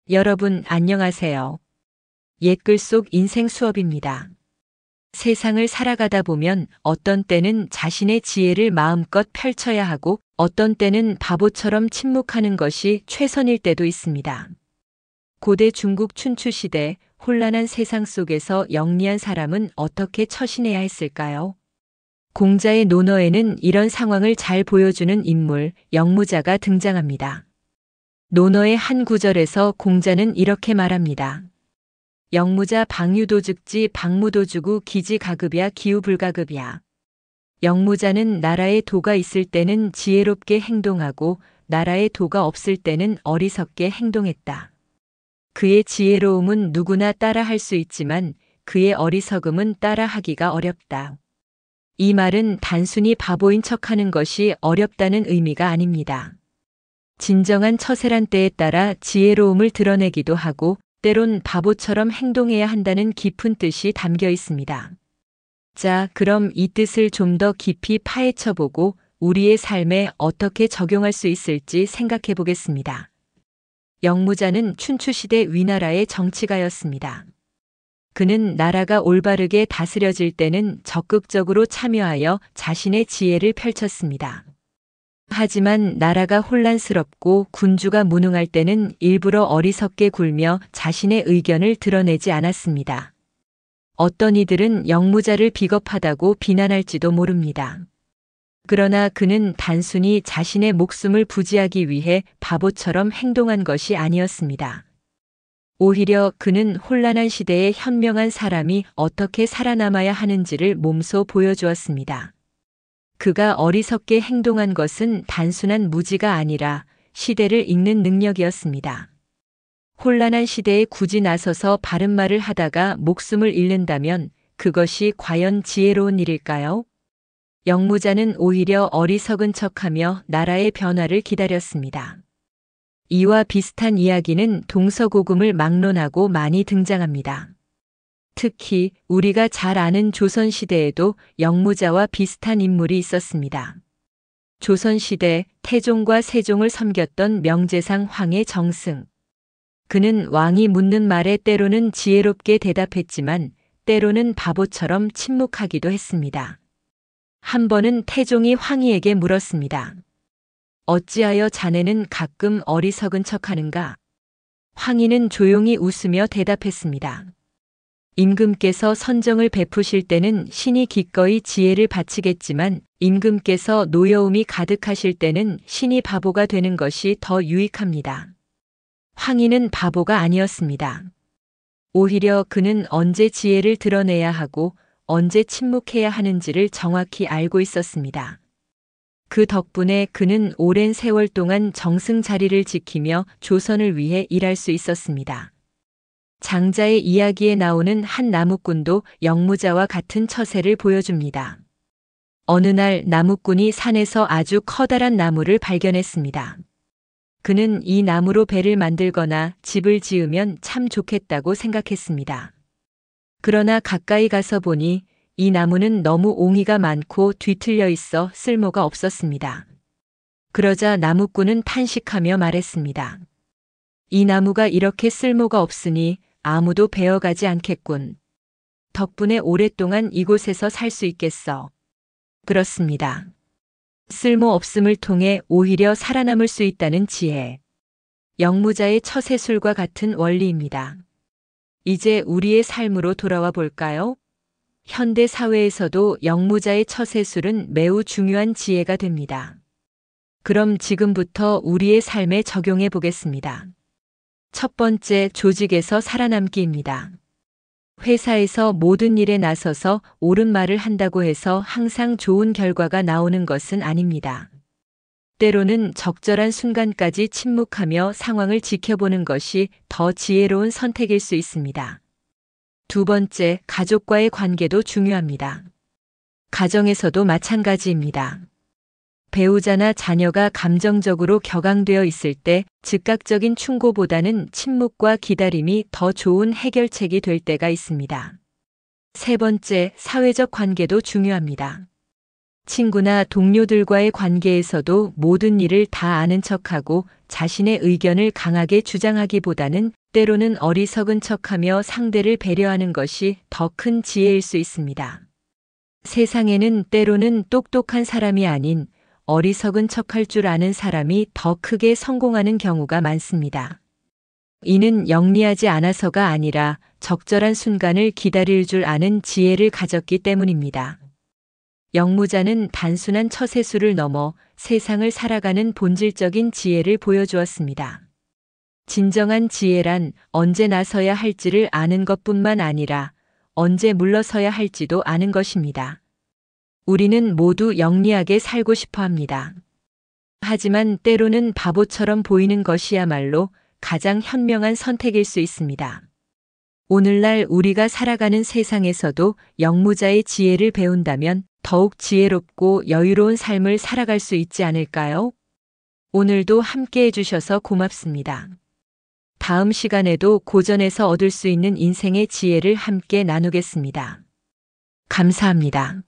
여러분 안녕하세요. 옛글 속 인생 수업입니다. 세상을 살아가다 보면 어떤 때는 자신의 지혜를 마음껏 펼쳐야 하고 어떤 때는 바보처럼 침묵하는 것이 최선일 때도 있습니다. 고대 중국 춘추 시대 혼란한 세상 속에서 영리한 사람은 어떻게 처신해야 했을까요? 공자의 논어에는 이런 상황을 잘 보여주는 인물, 영무자가 등장합니다. 논어의 한 구절에서 공자는 이렇게 말합니다. 영무자 방유도즉지 방무도주구 기지가급이야 기후불가급이야. 영무자는 나라에 도가 있을 때는 지혜롭게 행동하고 나라에 도가 없을 때는 어리석게 행동했다. 그의 지혜로움은 누구나 따라할 수 있지만 그의 어리석음은 따라하기가 어렵다. 이 말은 단순히 바보인 척하는 것이 어렵다는 의미가 아닙니다. 진정한 처세란 때에 따라 지혜로움을 드러내기도 하고 때론 바보처럼 행동해야 한다는 깊은 뜻이 담겨 있습니다. 자, 그럼 이 뜻을 좀 더 깊이 파헤쳐보고 우리의 삶에 어떻게 적용할 수 있을지 생각해 보겠습니다. 영무자는 춘추시대 위나라의 정치가였습니다. 그는 나라가 올바르게 다스려질 때는 적극적으로 참여하여 자신의 지혜를 펼쳤습니다. 하지만 나라가 혼란스럽고 군주가 무능할 때는 일부러 어리석게 굴며 자신의 의견을 드러내지 않았습니다. 어떤 이들은 영무자를 비겁하다고 비난할지도 모릅니다. 그러나 그는 단순히 자신의 목숨을 부지하기 위해 바보처럼 행동한 것이 아니었습니다. 오히려 그는 혼란한 시대에 현명한 사람이 어떻게 살아남아야 하는지를 몸소 보여주었습니다. 그가 어리석게 행동한 것은 단순한 무지가 아니라 시대를 읽는 능력이었습니다. 혼란한 시대에 굳이 나서서 바른 말을 하다가 목숨을 잃는다면 그것이 과연 지혜로운 일일까요? 영무자는 오히려 어리석은 척하며 나라의 변화를 기다렸습니다. 이와 비슷한 이야기는 동서고금을 막론하고 많이 등장합니다. 특히 우리가 잘 아는 조선시대에도 영무자와 비슷한 인물이 있었습니다. 조선시대 태종과 세종을 섬겼던 명재상 황의 정승. 그는 왕이 묻는 말에 때로는 지혜롭게 대답했지만 때로는 바보처럼 침묵하기도 했습니다. 한 번은 태종이 황희에게 물었습니다. 어찌하여 자네는 가끔 어리석은 척하는가? 황희는 조용히 웃으며 대답했습니다. 임금께서 선정을 베푸실 때는 신이 기꺼이 지혜를 바치겠지만 임금께서 노여움이 가득하실 때는 신이 바보가 되는 것이 더 유익합니다. 황희는 바보가 아니었습니다. 오히려 그는 언제 지혜를 드러내야 하고 언제 침묵해야 하는지를 정확히 알고 있었습니다. 그 덕분에 그는 오랜 세월 동안 정승 자리를 지키며 조선을 위해 일할 수 있었습니다. 장자의 이야기에 나오는 한 나무꾼도 영무자와 같은 처세를 보여줍니다. 어느 날 나무꾼이 산에서 아주 커다란 나무를 발견했습니다. 그는 이 나무로 배를 만들거나 집을 지으면 참 좋겠다고 생각했습니다. 그러나 가까이 가서 보니 이 나무는 너무 옹이가 많고 뒤틀려 있어 쓸모가 없었습니다. 그러자 나무꾼은 탄식하며 말했습니다. 이 나무가 이렇게 쓸모가 없으니 아무도 베어가지 않겠군. 덕분에 오랫동안 이곳에서 살 수 있겠어. 그렇습니다. 쓸모 없음을 통해 오히려 살아남을 수 있다는 지혜. 영무자의 처세술과 같은 원리입니다. 이제 우리의 삶으로 돌아와 볼까요? 현대 사회에서도 영무자의 처세술은 매우 중요한 지혜가 됩니다. 그럼 지금부터 우리의 삶에 적용해 보겠습니다. 첫 번째, 조직에서 살아남기입니다. 회사에서 모든 일에 나서서 옳은 말을 한다고 해서 항상 좋은 결과가 나오는 것은 아닙니다. 때로는 적절한 순간까지 침묵하며 상황을 지켜보는 것이 더 지혜로운 선택일 수 있습니다. 두 번째, 가족과의 관계도 중요합니다. 가정에서도 마찬가지입니다. 배우자나 자녀가 감정적으로 격앙되어 있을 때 즉각적인 충고보다는 침묵과 기다림이 더 좋은 해결책이 될 때가 있습니다. 세 번째, 사회적 관계도 중요합니다. 친구나 동료들과의 관계에서도 모든 일을 다 아는 척하고 자신의 의견을 강하게 주장하기보다는 때로는 어리석은 척하며 상대를 배려하는 것이 더 큰 지혜일 수 있습니다. 세상에는 때로는 똑똑한 사람이 아닌 어리석은 척할 줄 아는 사람이 더 크게 성공하는 경우가 많습니다. 이는 영리하지 않아서가 아니라 적절한 순간을 기다릴 줄 아는 지혜를 가졌기 때문입니다. 영무자는 단순한 처세술을 넘어 세상을 살아가는 본질적인 지혜를 보여주었습니다. 진정한 지혜란 언제 나서야 할지를 아는 것뿐만 아니라 언제 물러서야 할지도 아는 것입니다. 우리는 모두 영리하게 살고 싶어 합니다. 하지만 때로는 바보처럼 보이는 것이야말로 가장 현명한 선택일 수 있습니다. 오늘날 우리가 살아가는 세상에서도 영무자의 지혜를 배운다면 더욱 지혜롭고 여유로운 삶을 살아갈 수 있지 않을까요? 오늘도 함께 해주셔서 고맙습니다. 다음 시간에도 고전에서 얻을 수 있는 인생의 지혜를 함께 나누겠습니다. 감사합니다.